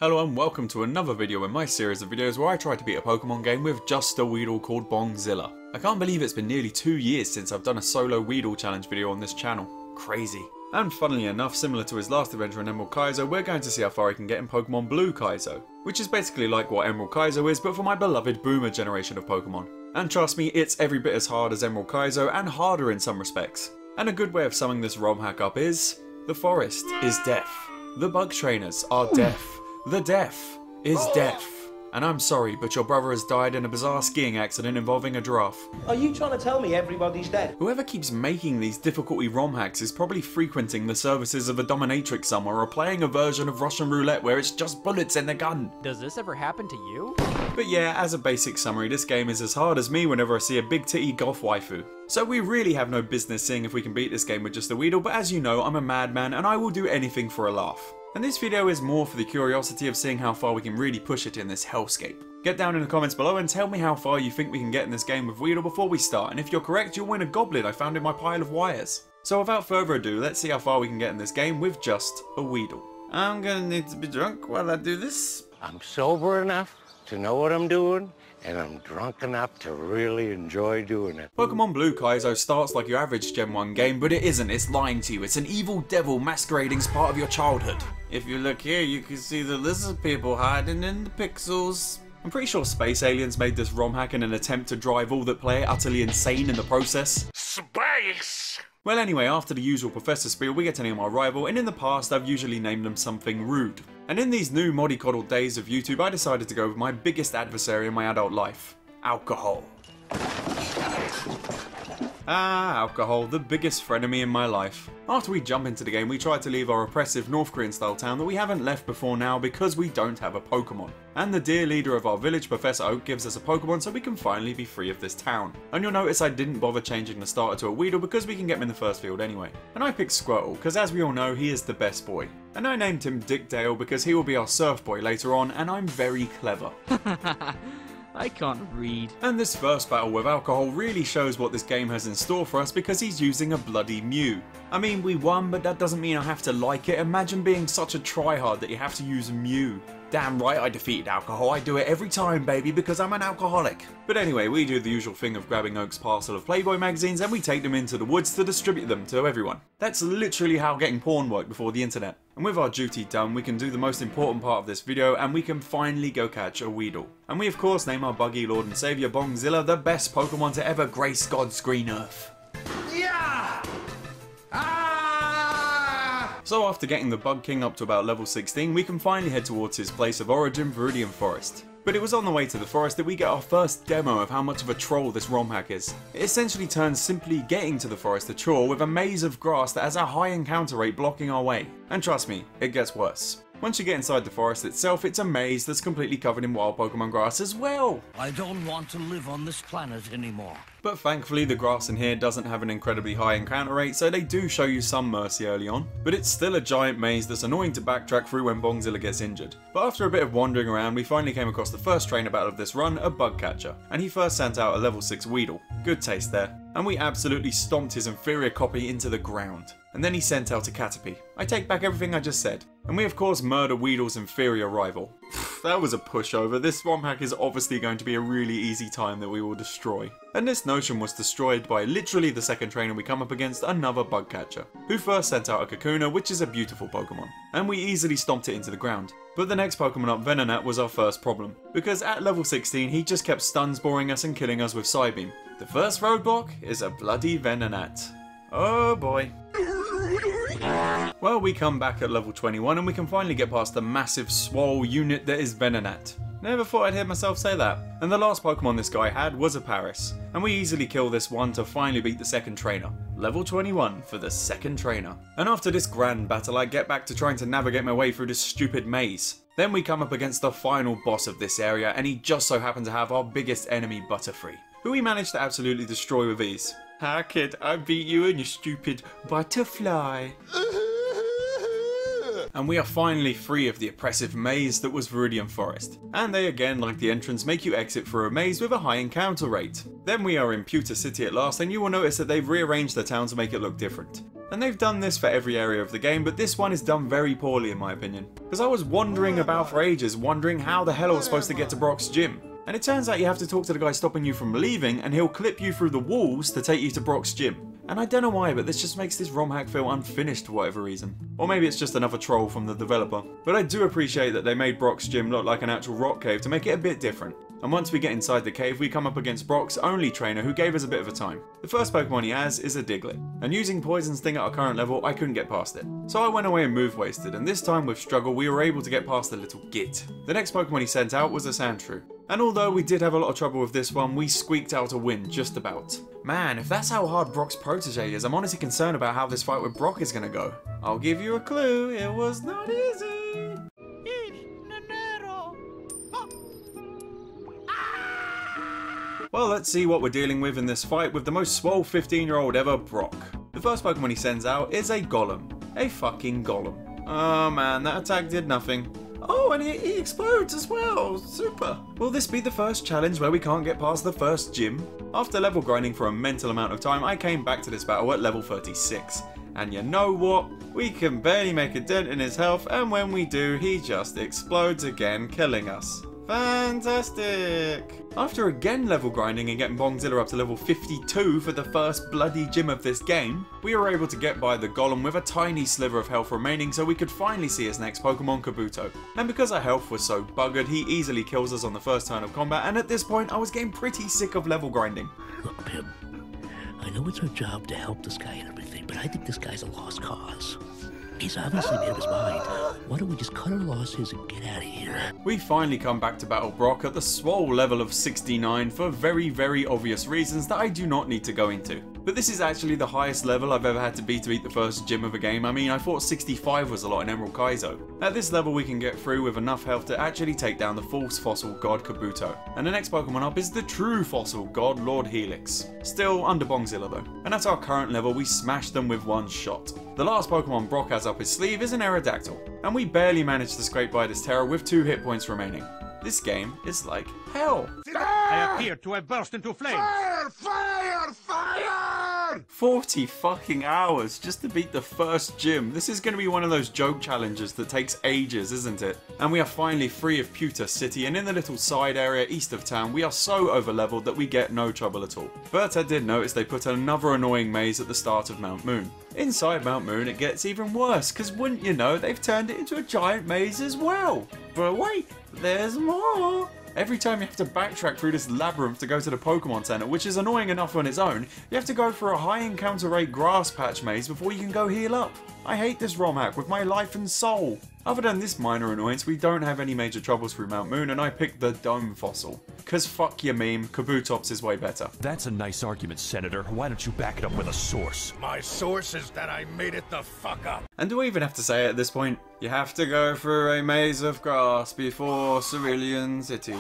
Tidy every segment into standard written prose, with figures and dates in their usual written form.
Hello and welcome to another video in my series of videos where I try to beat a Pokemon game with just a Weedle called Bongzilla. I can't believe it's been nearly 2 years since I've done a solo Weedle challenge video on this channel. Crazy. And funnily enough, similar to his last adventure in Emerald Kaizo, we're going to see how far he can get in Pokemon Blue Kaizo, which is basically like what Emerald Kaizo is but for my beloved Boomer generation of Pokemon. And trust me, it's every bit as hard as Emerald Kaizo and harder in some respects. And a good way of summing this ROM hack up is, the forest is deaf. The bug trainers are deaf. The deaf is deaf. And I'm sorry, but your brother has died in a bizarre skiing accident involving a giraffe. Are you trying to tell me everybody's dead? Whoever keeps making these difficulty ROM hacks is probably frequenting the services of a dominatrix somewhere or playing a version of Russian roulette where it's just bullets in the gun. Does this ever happen to you? But yeah, as a basic summary, this game is as hard as me whenever I see a big titty golf waifu. So we really have no business seeing if we can beat this game with just a Weedle, but as you know, I'm a madman and I will do anything for a laugh. And this video is more for the curiosity of seeing how far we can really push it in this hellscape. Get down in the comments below and tell me how far you think we can get in this game with Weedle before we start, and if you're correct, you'll win a goblet I found in my pile of wires. So without further ado, let's see how far we can get in this game with just a Weedle. I'm gonna need to be drunk while I do this. I'm sober enough to know what I'm doing, and I'm drunk enough to really enjoy doing it. Pokemon Blue Kaizo starts like your average Gen 1 game, but it isn't, it's lying to you. It's an evil devil masquerading as part of your childhood. If you look here, you can see the lizard people hiding in the pixels. I'm pretty sure space aliens made this ROM hack in an attempt to drive all that play it utterly insane in the process. Space! Well anyway, after the usual professor spiel, we get to name our rival, and in the past I've usually named them something rude. And in these new mollycoddled days of YouTube, I decided to go with my biggest adversary in my adult life. Alcohol. Alcohol, the biggest frenemy in my life. After we jump into the game, we try to leave our oppressive North Korean style town that we haven't left before now because we don't have a Pokemon. And the dear leader of our village, Professor Oak, gives us a Pokemon so we can finally be free of this town. And you'll notice I didn't bother changing the starter to a Weedle because we can get him in the first field anyway. And I picked Squirtle because as we all know, he is the best boy. And I named him Dick Dale because he will be our surf boy later on, and I'm very clever. I can't read. And this first battle with alcohol really shows what this game has in store for us because he's using a bloody Mew. I mean, we won, but that doesn't mean I have to like it. Imagine being such a tryhard that you have to use a Mew. Damn right I defeated alcohol, I do it every time baby because I'm an alcoholic. But anyway, we do the usual thing of grabbing Oak's parcel of Playboy magazines and we take them into the woods to distribute them to everyone. That's literally how getting porn worked before the internet. And with our duty done, we can do the most important part of this video and we can finally go catch a Weedle. And we of course name our buggy lord and saviour Bongzilla the best Pokemon to ever grace God's green earth. Yeah! So after getting the Bug King up to about level 16, we can finally head towards his place of origin, Viridian Forest. But it was on the way to the forest that we get our first demo of how much of a troll this ROM hack is. It essentially turns simply getting to the forest a chore with a maze of grass that has a high encounter rate blocking our way. And trust me, it gets worse. Once you get inside the forest itself, it's a maze that's completely covered in wild Pokemon grass as well. I don't want to live on this planet anymore. But thankfully the grass in here doesn't have an incredibly high encounter rate, so they do show you some mercy early on. But it's still a giant maze that's annoying to backtrack through when Bongzilla gets injured. But after a bit of wandering around, we finally came across the first trainer battle of this run, a bug catcher. And he first sent out a level 6 Weedle. Good taste there. And we absolutely stomped his inferior copy into the ground. And then he sent out a Caterpie. I take back everything I just said. And we of course murder Weedle's inferior rival. That was a pushover. This ROM hack is obviously going to be a really easy time that we will destroy. And this notion was destroyed by literally the second trainer we come up against, another bug catcher, who first sent out a Kakuna, which is a beautiful Pokemon. And we easily stomped it into the ground. But the next Pokemon up, Venonat, was our first problem, because at level 16 he just kept stun sporing us and killing us with Psybeam. The first roadblock is a bloody Venonat. Oh boy. Well, we come back at level 21 and we can finally get past the massive swole unit that is Venonat. Never thought I'd hear myself say that. And the last Pokemon this guy had was a Paris. And we easily kill this one to finally beat the second trainer. Level 21 for the second trainer. And after this grand battle, I get back to trying to navigate my way through this stupid maze. Then we come up against the final boss of this area, and he just so happened to have our biggest enemy, Butterfree, who we managed to absolutely destroy with ease. Ha kid, I beat you and you stupid butterfly. And we are finally free of the oppressive maze that was Viridian Forest. And they again, like the entrance, make you exit through a maze with a high encounter rate. Then we are in Pewter City at last, and you will notice that they've rearranged the town to make it look different. And they've done this for every area of the game, but this one is done very poorly in my opinion. Because I was wandering about for ages, wondering how the hell I was supposed to get to Brock's gym. And it turns out you have to talk to the guy stopping you from leaving, and he'll clip you through the walls to take you to Brock's gym. And I don't know why, but this just makes this ROM hack feel unfinished for whatever reason. Or maybe it's just another troll from the developer. But I do appreciate that they made Brock's gym look like an actual rock cave to make it a bit different. And once we get inside the cave, we come up against Brock's only trainer who gave us a bit of a time. The first Pokemon he has is a Diglett, and using Poison Sting at our current level, I couldn't get past it. So I went away and move wasted, and this time with struggle we were able to get past the little git. The next Pokemon he sent out was a Sandshrew. And although we did have a lot of trouble with this one, we squeaked out a win just about. Man, if that's how hard Brock's protege is, I'm honestly concerned about how this fight with Brock is gonna go. I'll give you a clue, it was not easy. Well, let's see what we're dealing with in this fight with the most swole 15-year-old ever, Brock. The first Pokemon he sends out is a Golem. A fucking Golem. Oh man, that attack did nothing. Oh, and he explodes as well. Super. Will this be the first challenge where we can't get past the first gym? After level grinding for a mental amount of time, I came back to this battle at level 36. And you know what? We can barely make a dent in his health, and when we do, he just explodes again, killing us. Fantastic! After again level grinding and getting Bongzilla up to level 52 for the first bloody gym of this game, we were able to get by the Golem with a tiny sliver of health remaining so we could finally see his next Pokemon, Kabuto. And because our health was so buggered, he easily kills us on the first turn of combat, and at this point I was getting pretty sick of level grinding. Look, Pim, I know it's our job to help this guy and everything, but I think this guy's a lost cause. He's obviously made up his mind. Why don't we just cut our losses and get out of here? We finally come back to battle Brock at the swole level of 69 for very obvious reasons that I do not need to go into. But this is actually the highest level I've ever had to beat the first gym of a game. I mean, I thought 65 was a lot in Emerald Kaizo. At this level we can get through with enough health to actually take down the false fossil god Kabuto. And the next Pokemon up is the true fossil god Lord Helix. Still under Bongzilla though. And at our current level we smash them with one shot. The last Pokemon Brock has up his sleeve is an Aerodactyl. And we barely managed to scrape by this Terror with 2 hit points remaining. This game is like hell. I appear to have burst into flames. Fire! 40 fucking hours just to beat the first gym. This is going to be one of those joke challenges that takes ages, isn't it? And we are finally free of Pewter City, and in the little side area east of town we are so overleveled that we get no trouble at all. But I did notice they put another annoying maze at the start of Mount Moon. Inside Mount Moon it gets even worse, because wouldn't you know, they've turned it into a giant maze as well. But wait, there's more. Every time you have to backtrack through this labyrinth to go to the Pokemon Center, which is annoying enough on its own, you have to go for a high encounter rate grass patch maze before you can go heal up. I hate this ROM hack with my life and soul. Other than this minor annoyance, we don't have any major troubles through Mount Moon, and I picked the Dome Fossil. Cause fuck your meme, Kabutops is way better. That's a nice argument, Senator. Why don't you back it up with a source? My source is that I made it the fuck up. And do I even have to say it at this point? You have to go through a maze of grass before Cerulean City.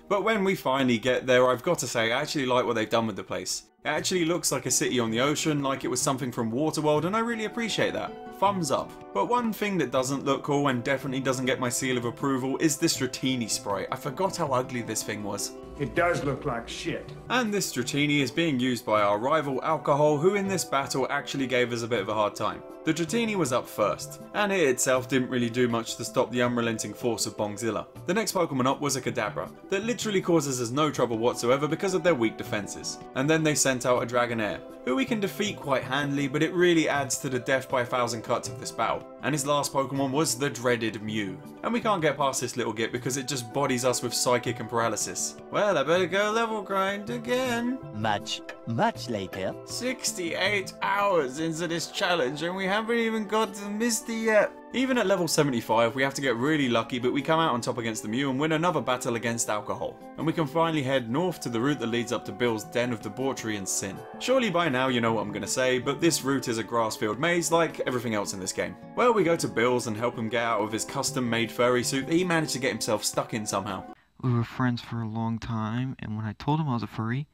But when we finally get there, I've got to say, I actually like what they've done with the place. It actually looks like a city on the ocean, like it was something from Waterworld, and I really appreciate that. Thumbs up. But one thing that doesn't look cool and definitely doesn't get my seal of approval is this Dratini sprite. I forgot how ugly this thing was. It does look like shit. And this Dratini is being used by our rival Alcohol, who in this battle actually gave us a bit of a hard time. The Dratini was up first, and it itself didn't really do much to stop the unrelenting force of Bongzilla. The next Pokemon up was a Kadabra, that literally causes us no trouble whatsoever because of their weak defenses. And then they sent out a Dragonair, who we can defeat quite handily, but it really adds to the death by 1,000 cuts of this battle. And his last Pokemon was the dreaded Mew. And we can't get past this little git because it just bodies us with Psychic and Paralysis. Well, I better go level grind again. Much later. 68 hours into this challenge and we haven't even got to Misty yet. Even at level 75 we have to get really lucky, but we come out on top against the Mew and win another battle against Alcohol. And we can finally head north to the route that leads up to Bill's Den of Debauchery and Sin. Surely by now you know what I'm going to say, but this route is a grass-filled maze like everything else in this game. Well, we go to Bill's and help him get out of his custom-made furry suit that he managed to get himself stuck in somehow. We were friends for a long time, and when I told him I was a furry,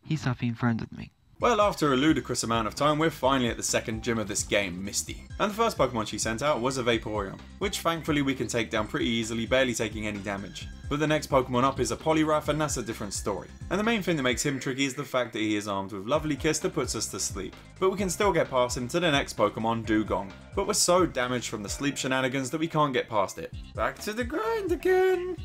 he stopped being friends with me. Well, after a ludicrous amount of time, we're finally at the second gym of this game, Misty. And the first Pokemon she sent out was a Vaporeon, which thankfully we can take down pretty easily, barely taking any damage. But the next Pokemon up is a Poliwrath, and that's a different story. And the main thing that makes him tricky is the fact that he is armed with Lovely Kiss that puts us to sleep. But we can still get past him to the next Pokemon, Dugong. But we're so damaged from the sleep shenanigans that we can't get past it. Back to the grind again!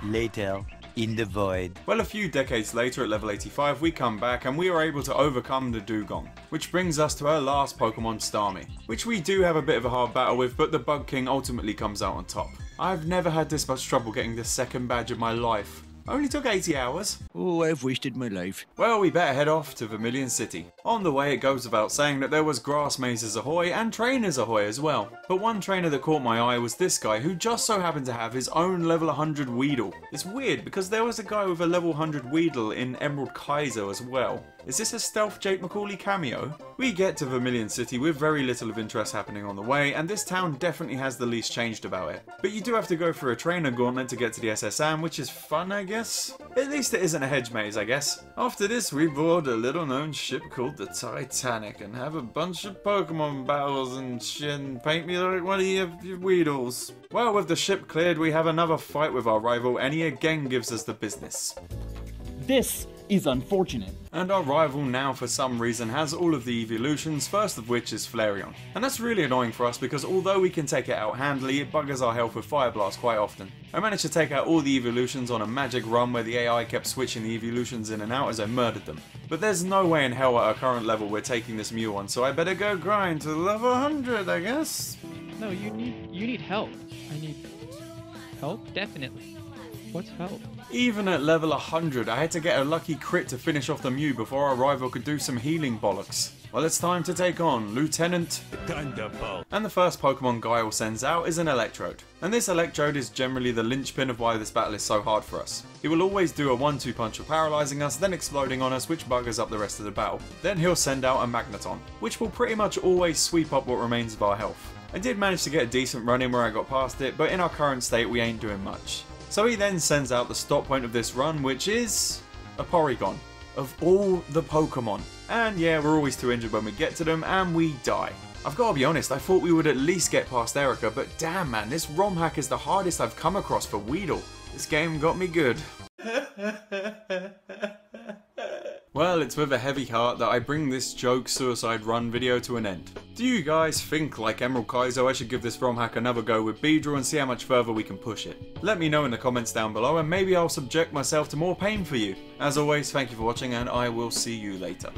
Later, in the void. Well, a few decades later at level 85 we come back and we are able to overcome the Dugong, which brings us to our last Pokemon, Starmie, which we do have a bit of a hard battle with, but the Bug King ultimately comes out on top. I've never had this much trouble getting the second badge of my life. Only took 80 hours. Oh, I've wasted my life. Well, we better head off to Vermilion City. On the way, it goes without saying that there was grass mazes ahoy and trainers ahoy as well. But one trainer that caught my eye was this guy who just so happened to have his own level 100 Weedle. It's weird because there was a guy with a level 100 Weedle in Emerald Kaizo as well. Is this a stealth Jake McCauley cameo? We get to Vermilion City with very little of interest happening on the way, and this town definitely has the least changed about it. But you do have to go through a trainer gauntlet to get to the SSM, which is fun, I guess? At least it isn't a hedge maze, I guess. After this, we board a little known ship called the Titanic and have a bunch of Pokemon battles and shit and paint me like one of your Weedles. Well, with the ship cleared, we have another fight with our rival and he again gives us the business. This is unfortunate. And our rival now for some reason has all of the evolutions, first of which is Flareon. And that's really annoying for us because although we can take it out handily, it buggers our health with Fire Blast quite often. I managed to take out all the evolutions on a magic run where the AI kept switching the evolutions in and out as I murdered them. But there's no way in hell at our current level we're taking this Mew on, so I better go grind to level 100, I guess? No, you need help. I need help? Definitely. What's help? Even at level 100, I had to get a lucky crit to finish off the Mew before our rival could do some healing bollocks. Well, it's time to take on Lieutenant Thunderbolt. And the first Pokemon Guile sends out is an Electrode. And this Electrode is generally the linchpin of why this battle is so hard for us. He will always do a 1-2 punch of paralysing us, then exploding on us, which buggers up the rest of the battle. Then he'll send out a Magneton, which will pretty much always sweep up what remains of our health. I did manage to get a decent run in where I got past it, but in our current state we ain't doing much. So he then sends out the stop point of this run, which is a Porygon. Of all the Pokemon. And yeah, we're always too injured when we get to them, and we die. I've got to be honest, I thought we would at least get past Erica, but damn man, this ROM hack is the hardest I've come across for Weedle. This game got me good. Well, it's with a heavy heart that I bring this joke suicide run video to an end. Do you guys think, like Emerald Kaizo, I should give this ROM hack another go with Beedrill and see how much further we can push it? Let me know in the comments down below and maybe I'll subject myself to more pain for you. As always, thank you for watching and I will see you later.